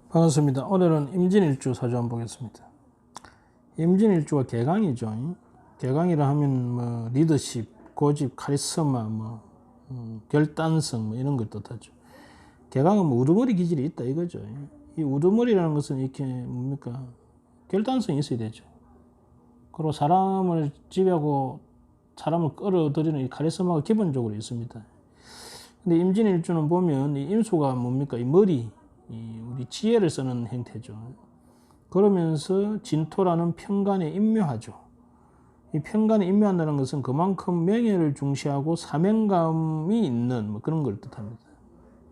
반갑습니다. 오늘은 임진일주 사주 한번 보겠습니다. 임진일주가 개강이죠. 개강이라 하면 뭐 리더십, 고집, 카리스마, 결단성 이런 걸 뜻하죠. 개강은 뭐 우두머리 기질이 있다 이거죠. 이 우두머리라는 것은 이렇게 뭡니까? 결단성이 있어야 되죠. 그리고 사람을 지배하고 사람을 끌어들이는 이 카리스마가 기본적으로 있습니다. 근데 임진일주는 보면 이 임수가 뭡니까? 이 머리, 우리 지혜를 쓰는 행태죠. 그러면서 진토라는 편간에 임묘하죠. 이 편간에 임묘한다는 것은 그만큼 명예를 중시하고 사명감이 있는 그런 걸 뜻합니다.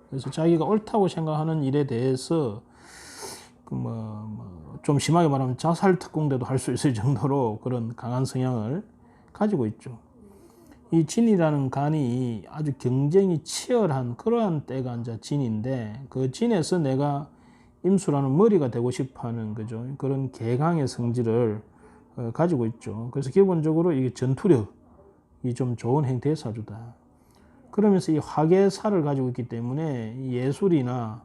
그래서 자기가 옳다고 생각하는 일에 대해서 좀 심하게 말하면 자살 특공대도 할 수 있을 정도로 그런 강한 성향을 가지고 있죠. 이 진이라는 간이 아주 경쟁이 치열한 그러한 때가 이제 진인데, 그 진에서 내가 임수라는 머리가 되고 싶어 하는 거죠. 그런 개강의 성질을 가지고 있죠. 그래서 기본적으로 이게 전투력이 좀 좋은 행태의 사주다. 그러면서 이 화계살을 가지고 있기 때문에 예술이나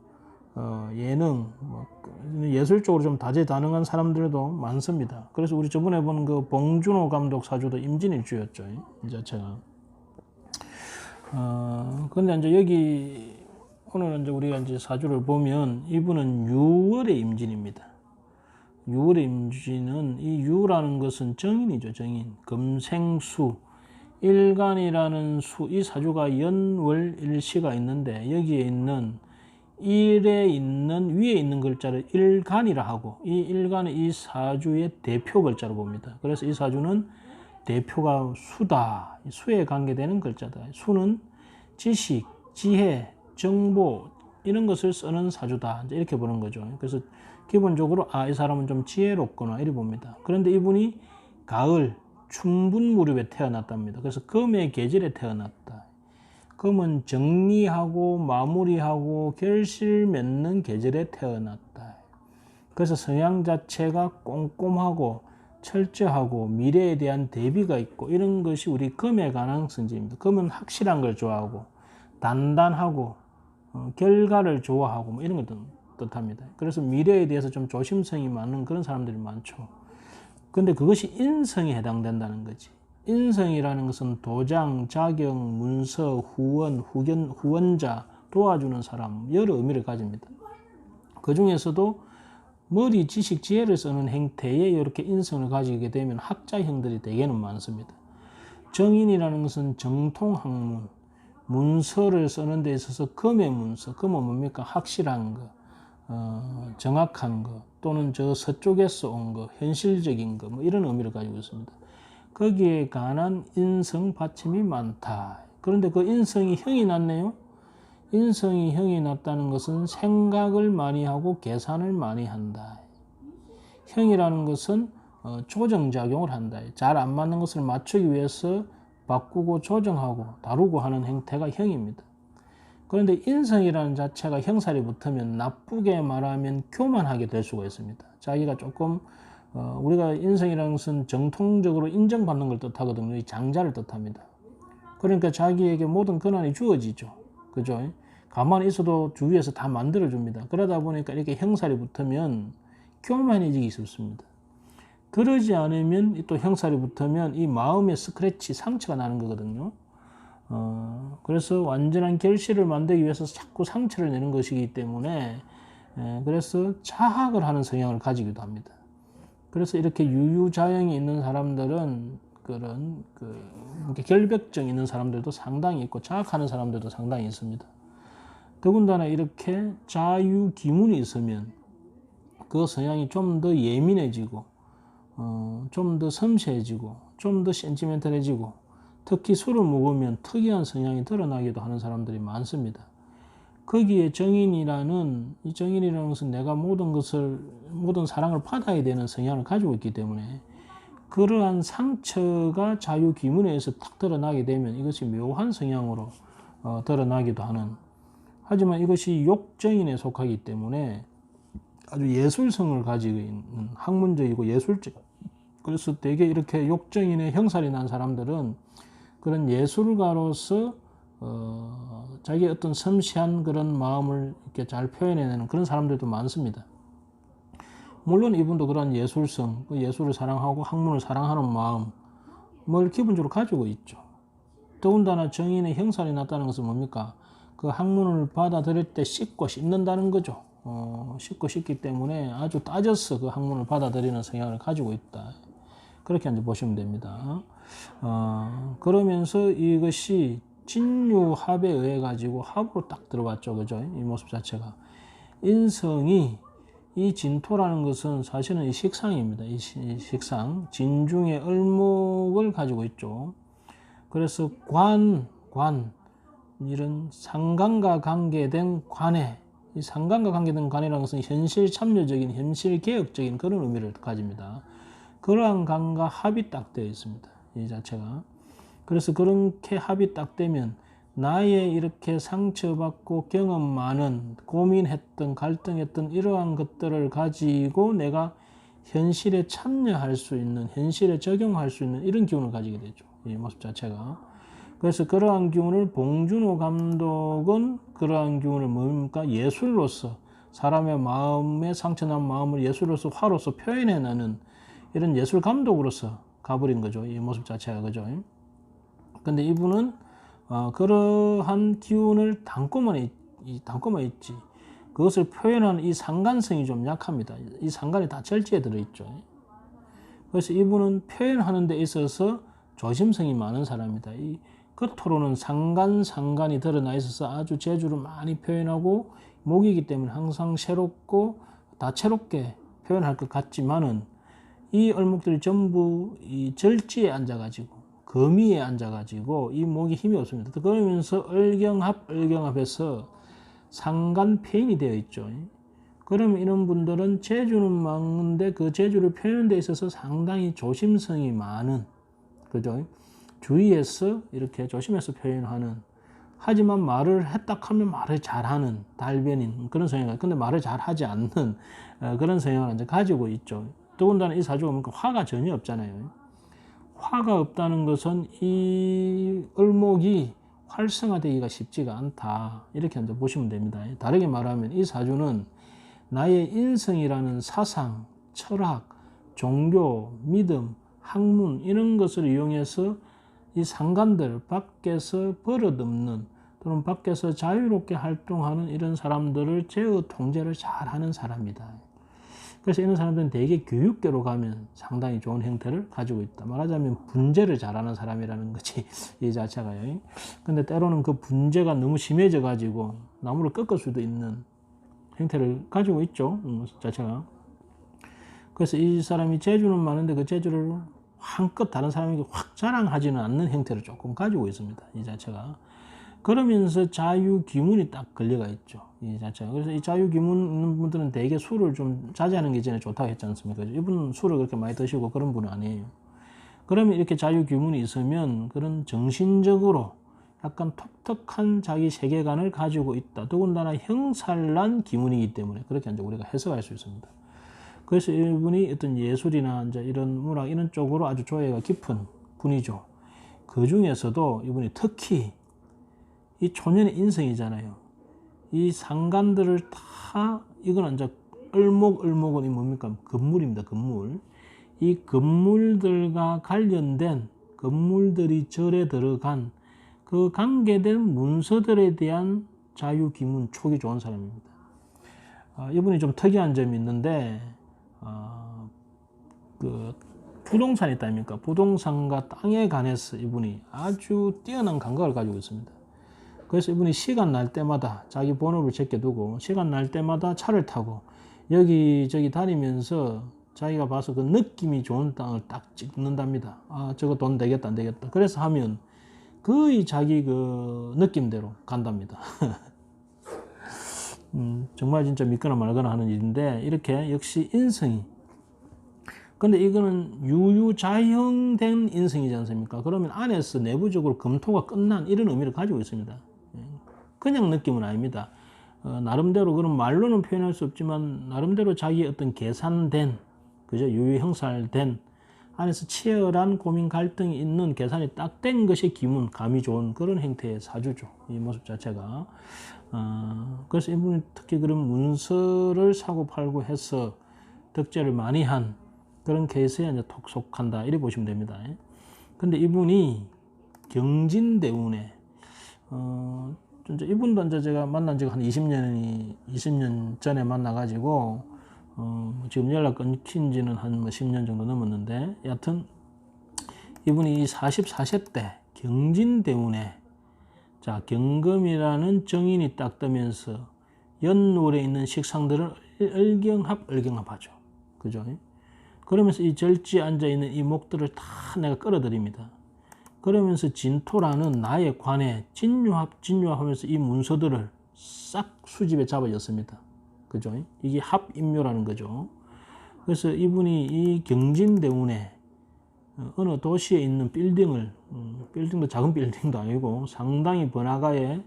예능, 예술 쪽으로 좀 다재다능한 사람들도 많습니다. 그래서 우리 저번에 본 그 봉준호 감독 사주도 임진일주였죠, 이 자체가. 근데 이제 여기 오늘 이제 우리가 이제 사주를 보면 이분은 6월의 임진입니다. 6월의 임진은 이 유라는 것은 정인이죠, 정인. 금생수. 일간이라는 수, 이 사주가 연월일시가 있는데 여기에 있는 일에 있는 위에 있는 글자를 일간이라 하고, 이 일간은 이 사주의 대표 글자로 봅니다. 그래서 이 사주는 대표가 수다, 수에 관계되는 글자다. 수는 지식, 지혜, 정보 이런 것을 쓰는 사주다, 이렇게 보는 거죠. 그래서 기본적으로 이 사람은 좀 지혜롭구나 이렇게 봅니다. 그런데 이분이 가을 충분 무렵에 태어났답니다. 그래서 금의 계절에 태어났다. 금은 정리하고 마무리하고 결실 맺는 계절에 태어났다. 그래서 성향 자체가 꼼꼼하고 철저하고 미래에 대한 대비가 있고 이런 것이 우리 금에 관한 성질입니다. 금은 확실한 걸 좋아하고 단단하고 결과를 좋아하고 이런 걸 뜻합니다. 그래서 미래에 대해서 좀 조심성이 많은 그런 사람들이 많죠. 근데 그것이 인성에 해당된다는 거지. 인성이라는 것은 도장, 자경, 문서, 후원, 후원자, 도와주는 사람 여러 의미를 가집니다. 그 중에서도 머리, 지식, 지혜를 쓰는 행태에 이렇게 인성을 가지게 되면 학자형들이 대개는 많습니다. 정인이라는 것은 정통학문, 문서를 쓰는 데 있어서 금의 문서, 금은 뭡니까? 확실한 거, 정확한 거, 또는 저 서쪽에서 온 거, 현실적인 거, 이런 의미를 가지고 있습니다. 거기에 관한 인성 받침이 많다. 그런데 그 인성이 형이 났네요. 인성이 형이 났다는 것은 생각을 많이 하고 계산을 많이 한다. 형이라는 것은 조정작용을 한다. 잘 안 맞는 것을 맞추기 위해서 바꾸고 조정하고 다루고 하는 행태가 형입니다. 그런데 인성이라는 자체가 형살이 붙으면 나쁘게 말하면 교만하게 될 수가 있습니다. 자기가 조금 우리가 인성이라는 것은 정통적으로 인정받는 걸 뜻하거든요. 이 장자를 뜻합니다. 그러니까 자기에게 모든 권한이 주어지죠. 그죠? 가만히 있어도 주위에서 다 만들어줍니다. 그러다 보니까 이렇게 형살이 붙으면 교만해지기 쉽습니다. 그러지 않으면 또 형살이 붙으면 이 마음의 스크래치, 상처가 나는 거거든요. 그래서 완전한 결실을 만들기 위해서 자꾸 상처를 내는 것이기 때문에 그래서 자학을 하는 성향을 가지기도 합니다. 그래서 이렇게 유유자형이 있는 사람들은 그런 결벽증 있는 사람들도 상당히 있고 자학하는 사람들도 상당히 있습니다. 더군다나 이렇게 자유기문이 있으면 그 성향이 좀 더 예민해지고 좀 더 섬세해지고 좀 더 센티멘탈해지고 특히 술을 먹으면 특이한 성향이 드러나기도 하는 사람들이 많습니다. 거기에 정인이라는 것은 내가 모든 사랑을 받아야 되는 성향을 가지고 있기 때문에 그러한 상처가 자유기문에 의해서 탁 드러나게 되면 이것이 묘한 성향으로 드러나기도 하는, 하지만 이것이 욕정인에 속하기 때문에 아주 예술성을 가지고 있는 학문적이고 예술적, 그래서 되게 이렇게 욕정인의 형살이 난 사람들은 그런 예술가로서 자기의 어떤 섬세한 그런 마음을 이렇게 잘 표현해내는 그런 사람들도 많습니다. 물론 이분도 그런 예술성, 그 예술을 사랑하고 학문을 사랑하는 마음을 기본적으로 가지고 있죠. 더군다나 정인의 형살이 났다는 것은 뭡니까? 그 학문을 받아들일 때 씹고 씹는다는 거죠. 씹고 씹기 때문에 아주 따져서 그 학문을 받아들이는 성향을 가지고 있다. 그렇게 이제 보시면 됩니다. 그러면서 이것이 진유합에 의해 가지고 합으로 딱 들어갔죠. 그죠? 이 모습 자체가. 인성이 이 진토라는 것은 사실은 이 식상입니다. 이 식상. 진중의 을목을 가지고 있죠. 그래서 이런 상관과 관계된 관해, 이 상관과 관계된 관해라는 것은 현실 참여적인, 현실 개혁적인 그런 의미를 가집니다. 그러한 관과 합이 딱 되어 있습니다. 이 자체가. 그래서 그렇게 합이 딱 되면 나의 이렇게 상처받고 경험 많은, 고민했던, 갈등했던 이러한 것들을 가지고 내가 현실에 참여할 수 있는, 현실에 적용할 수 있는 이런 기운을 가지게 되죠. 이 모습 자체가. 그래서 그러한 기운을 봉준호 감독은 그러한 기운을 뭡니까? 예술로서, 사람의 마음에 상처난 마음을 예술로서, 화로서 표현해내는 이런 예술 감독으로서 가버린 거죠. 이 모습 자체가. 그죠? 근데 이분은 그러한 기운을 담고만 있지. 그것을 표현하는 이 상관성이 좀 약합니다. 이 상관이 다 절지에 들어있죠. 그래서 이분은 표현하는 데 있어서 조심성이 많은 사람이다. 이 겉으로는 상관이 드러나 있어서 아주 재주를 많이 표현하고 목이기 때문에 항상 새롭고 다채롭게 표현할 것 같지만은 이 얼목들이 전부 이 절지에 앉아가지고 거미에 앉아가지고 이 목이 힘이 없습니다. 그러면서 을경합에서 상관폐인이 되어 있죠. 그러면 이런 분들은 재주는 많은데 그 재주를 표현하는 데 있어서 상당히 조심성이 많은, 그죠? 주의해서 이렇게 조심해서 표현하는, 하지만 말을 했다 하면 말을 잘하는 달변인 그런 성향, 근데 말을 잘하지 않는 그런 성향을 이제 가지고 있죠. 더군다나 이 사주가 보니까 화가 전혀 없잖아요. 화가 없다는 것은 이 을목이 활성화되기가 쉽지가 않다. 이렇게 이제 보시면 됩니다. 다르게 말하면 이 사주는 나의 인성이라는 사상, 철학, 종교, 믿음, 학문 이런 것을 이용해서 이 상관들 밖에서 버릇없는 또는 밖에서 자유롭게 활동하는 이런 사람들을 제어 통제를 잘하는 사람이다. 그래서 이런 사람들은 대개 교육계로 가면 상당히 좋은 형태를 가지고 있다. 말하자면 분재를 잘하는 사람이라는 거지, 이 자체가요. 근데 때로는 그 분재가 너무 심해져 가지고 나무를 꺾을 수도 있는 형태를 가지고 있죠, 자체가. 그래서 이 사람이 재주는 많은데 그 재주를 한껏 다른 사람에게 확 자랑하지는 않는 형태를 조금 가지고 있습니다, 이 자체가. 그러면서 자유기문이 딱 걸려가 있죠, 이 자체가. 그래서 이 자유기문 있는 분들은 대개 술을 좀 자제하는 게 전에 좋다고 했지 않습니까? 이분은 술을 그렇게 많이 드시고 그런 분은 아니에요. 그러면 이렇게 자유기문이 있으면 그런 정신적으로 약간 독특한 자기 세계관을 가지고 있다. 더군다나 형살난 기문이기 때문에 그렇게 이제 우리가 해석할 수 있습니다. 그래서 이분이 어떤 예술이나 이제 이런 문학 이런 쪽으로 아주 조예가 깊은 분이죠. 그 중에서도 이분이 특히 이 초년의 인성이잖아요. 이 상관들을 다, 이건 이제 을목은 이 뭡니까? 건물입니다, 건물. 이 건물들과 관련된, 건물들이 절에 들어간 그 관계된 문서들에 대한 자유기문 촉이 좋은 사람입니다. 이분이 좀 특이한 점이 있는데, 그 부동산이 있다 아닙니까? 부동산과 땅에 관해서 이분이 아주 뛰어난 감각을 가지고 있습니다. 그래서 이분이 시간 날 때마다 자기 본업을 제껴두고 시간 날 때마다 차를 타고 여기저기 다니면서 자기가 봐서 그 느낌이 좋은 땅을 딱 찍는답니다. 저거 돈 되겠다 안 되겠다. 그래서 하면 거의 자기 그 느낌대로 간답니다. 정말 진짜 믿거나 말거나 하는 일인데 이렇게 역시 인성이, 근데 이거는 유유자형된 인성이지 않습니까? 그러면 안에서 내부적으로 검토가 끝난 이런 의미를 가지고 있습니다. 그냥 느낌은 아닙니다. 나름대로 그런 말로는 표현할 수 없지만 나름대로 자기의 어떤 계산된, 그죠? 유유형살된 안에서 치열한 고민 갈등이 있는 계산이 딱 된 것이 기문, 감이 좋은 그런 형태의 사주죠. 이 모습 자체가. 그래서 이분이 특히 그런 문서를 사고 팔고 해서 덕재를 많이 한 그런 케이스에 이제 속한다. 이렇게 보시면 됩니다. 근데 이분이 경진대운에, 이분도 이제 제가 만난 지가 한 20년 전에 만나가지고, 지금 연락 끊긴 지는 한 10년 정도 넘었는데, 여하튼, 이분이 44세 때 경진대운에, 자, 경금이라는 정인이 딱 뜨면서 연월에 있는 식상들을 얼경합하죠. 그죠? 그러면서 이 절지에 앉아있는 이 목들을 다 내가 끌어들입니다. 그러면서 진토라는 나의 관에 진유합하면서 이 문서들을 싹 수집에 잡아줬습니다. 그죠? 이게 합임묘라는 거죠. 그래서 이분이 이 경진대운에 어느 도시에 있는 빌딩도 작은 빌딩도 아니고 상당히 번화가에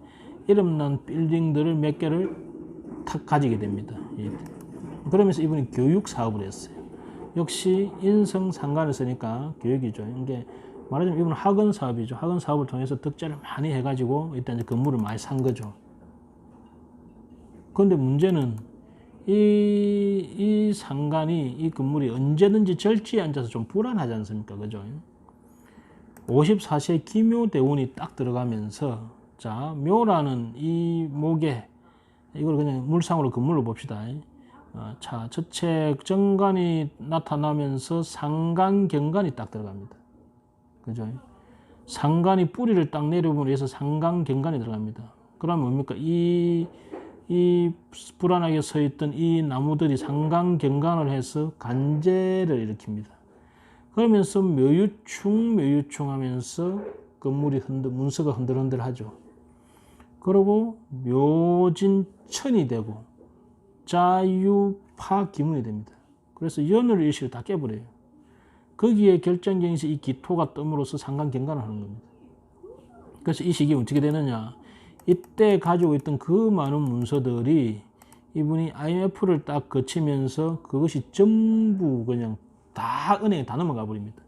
이름난 빌딩들을 몇 개를 탁 가지게 됩니다. 그러면서 이분이 교육 사업을 했어요. 역시 인성상관을 쓰니까 교육이죠. 이게 말하자면 이분은 학원 사업이죠. 학원 사업을 통해서 득자를 많이 해가지고 일단 이제 건물을 많이 산 거죠. 그런데 문제는 이 상관이, 이 건물이 언제든지 절지에 앉아서 좀 불안하지 않습니까? 그죠? 54세 기묘대운이 딱 들어가면서, 자, 묘라는 이 목에, 이걸 그냥 물상으로 건물로 봅시다. 자, 저책 정관이 나타나면서 상간경관이 딱 들어갑니다. 그죠? 상간이 뿌리를 딱 내려보면 해서 상간경관이 들어갑니다. 그러면 뭡니까? 이 불안하게 서 있던 이 나무들이 상간경관을 해서 간재를 일으킵니다. 그러면서 묘유충 하면서 건물이 문서가 흔들흔들하죠. 그리고 묘진천이 되고 자유파 기문이 됩니다. 그래서 연을 일시를 다 깨버려요. 거기에 결정적인 이 기토가 뜸으로써 상간경관을 하는 겁니다. 그래서 이 시기에 어떻게 되느냐? 이때 가지고 있던 그 많은 문서들이 이분이 IMF를 딱 거치면서 그것이 전부 그냥 다 은행에 다 넘어가 버립니다.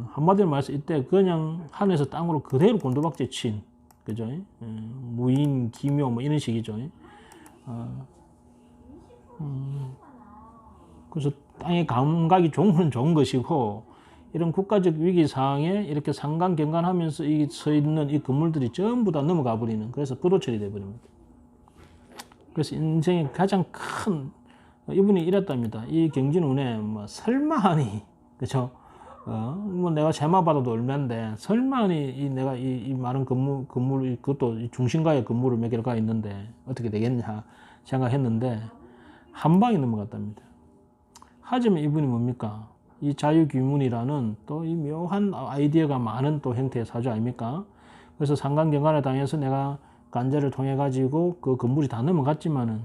한마디로 말해서 이때 그냥 하늘에서 땅으로 그대로 곤두박질 친, 그죠? 무인, 기묘 뭐 이런 식이죠. 그래서 땅의 감각이 좋은 것이고, 이런 국가적 위기 상황에 이렇게 상간경관하면서 이 서 있는 이 건물들이 전부 다 넘어가 버리는, 그래서 부도 처리돼 버립니다. 그래서 인생의 가장 큰, 이분이 이랬답니다. 이 경진운에 뭐 설마하니, 그죠? 뭐 내가 재마 받아도 얼마인데 설마하니 내가 이 많은 건물 그것도 중심가에 건물을 몇 개가 있는데 어떻게 되겠냐 생각했는데 한 방에 넘어갔답니다. 하지만 이분이 뭡니까? 이 자유규문이라는 또 이 묘한 아이디어가 많은 또 형태의 사주 아닙니까? 그래서 상간경관을 당해서 내가 간제를 통해 가지고 그 건물이 다 넘어갔지만은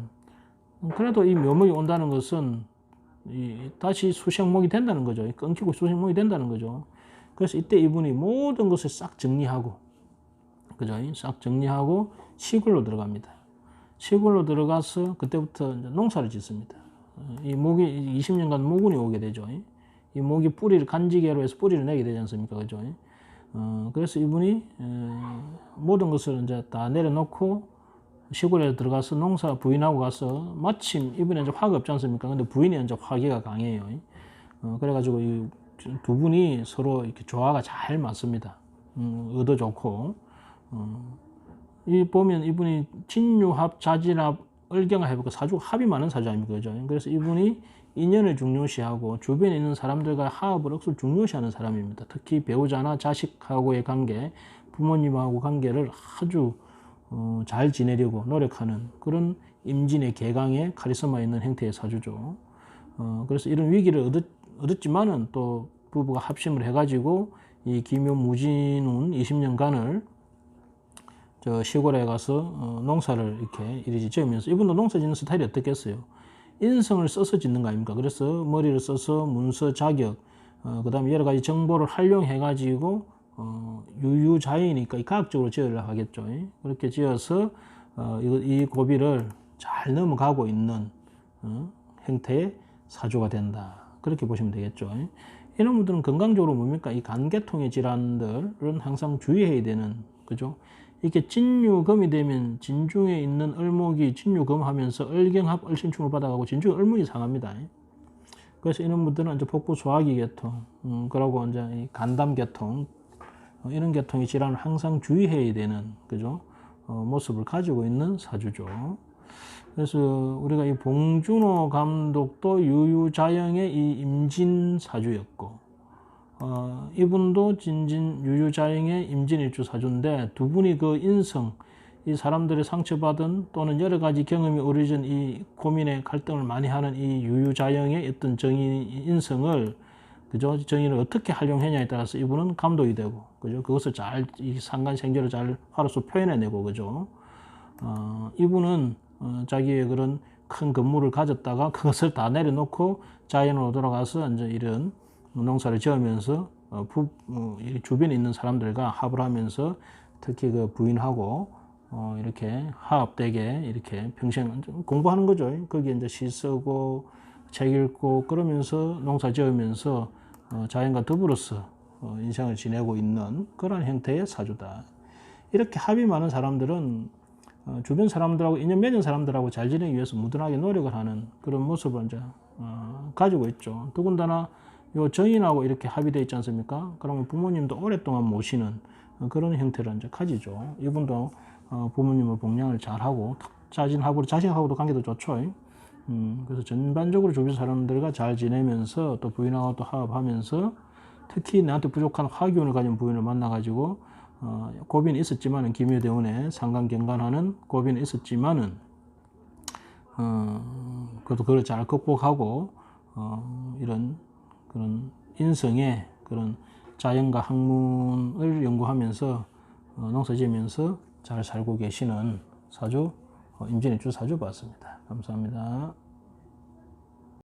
그래도 이 묘목이 온다는 것은 다시 수생목이 된다는 거죠. 끊기고 수생목이 된다는 거죠. 그래서 이때 이분이 모든 것을 싹 정리하고, 그죠? 싹 정리하고 시골로 들어갑니다. 시골로 들어가서 그때부터 이제 농사를 짓습니다. 이 목이 20년간 모군이 오게 되죠. 이 목이 뿌리를 간지개로 해서 뿌리를 내게 되지 않습니까? 그죠? 그래서 이분이 모든 것을 이제 다 내려놓고 시골에 들어가서 농사 부인하고 가서 마침 이분이 이제 화가 없지 않습니까? 근데 부인이 이제 화기가 강해요. 그래가지고 이 두 분이 서로 이렇게 조화가 잘 맞습니다. 의도 좋고. 이 보면 이분이 진유합, 자진합, 을경합, 사주 합이 많은 사주 아닙니까? 그죠? 그래서 이분이 인연을 중요시하고 주변에 있는 사람들과 화합을 억수로 중요시하는 사람입니다. 특히 배우자나 자식하고의 관계, 부모님하고 관계를 아주 잘 지내려고 노력하는 그런 임진의 개강의 카리스마 있는 형태의 사주죠. 그래서 이런 위기를 얻었지만은 또 부부가 합심을 해가지고 이 기묘 무진운 20년간을 저 시골에 가서 농사를 이렇게 이리지 지으면서, 이분도 농사 짓는 스타일이 어떻겠어요? 인성을 써서 짓는 거 아닙니까? 그래서 머리를 써서 문서 자격, 그 다음에 여러 가지 정보를 활용해가지고 유유자이니까 과학적으로 지으려고 하겠죠. 그렇게 지어서 이 고비를 잘 넘어가고 있는 형태의 사주가 된다. 그렇게 보시면 되겠죠. 이런 분들은 건강적으로 뭡니까? 이 간계통의 질환들은 항상 주의해야 되는, 그죠? 이렇게 진유금이 되면 진중에 있는 을목이 진유금하면서 을경합, 을신충을 받아가고 진중에 을목이 상합니다. 그래서 이런 분들은 이제 복부 소화기 계통, 그러고 이제 이 간담 계통, 이런 계통의 질환을 항상 주의해야 되는, 그죠? 모습을 가지고 있는 사주죠. 그래서 우리가 이 봉준호 감독도 유유자영의 이 임진 사주였고, 이분도 진진 유유자영의 임진일주 사주인데, 두 분이 그 인성, 이 사람들의 상처받은 또는 여러 가지 경험이 어우러진 이 고민의 갈등을 많이 하는 이 유유자영의 어떤 정의 인성을, 그죠? 정의를 어떻게 활용하냐에 따라서 이분은 감독이 되고, 그죠? 그것을 잘, 이 상관생제를 잘 화로서 표현해내고, 그죠? 이분은 자기의 그런 큰 건물을 가졌다가 그것을 다 내려놓고 자연으로 돌아가서 이제 이런 농사를 지으면서 주변에 있는 사람들과 합을 하면서 특히 그 부인하고 이렇게 화합되게 이렇게 평생 공부하는 거죠. 거기에 이제 시 쓰고 책 읽고 그러면서 농사 지으면서 자연과 더불어서 인생을 지내고 있는 그런 형태의 사주다. 이렇게 합이 많은 사람들은 주변 사람들하고 인연 맺은 사람들하고 잘 지내기 위해서 무던하게 노력을 하는 그런 모습을 이제 가지고 있죠. 더군다나 요 정인하고 이렇게 합의되어 있지 않습니까? 그러면 부모님도 오랫동안 모시는 그런 형태를 이제 가지죠. 이분도 부모님을 봉양을 잘하고 자신하고도 관계도 좋죠. 그래서 전반적으로 주변 사람들과 잘 지내면서 또 부인하고 또 화합하면서 특히 나한테 부족한 화기운을 가진 부인을 만나가지고 고민이 있었지만은 김효대원의 상관경관하는 고민이 있었지만은 그래도 그걸 잘 극복하고 이런 그런 인성의 그런 자연과 학문을 연구하면서 농사지으면서 잘 살고 계시는 사주 임진일주 사주 봤습니다. 감사합니다.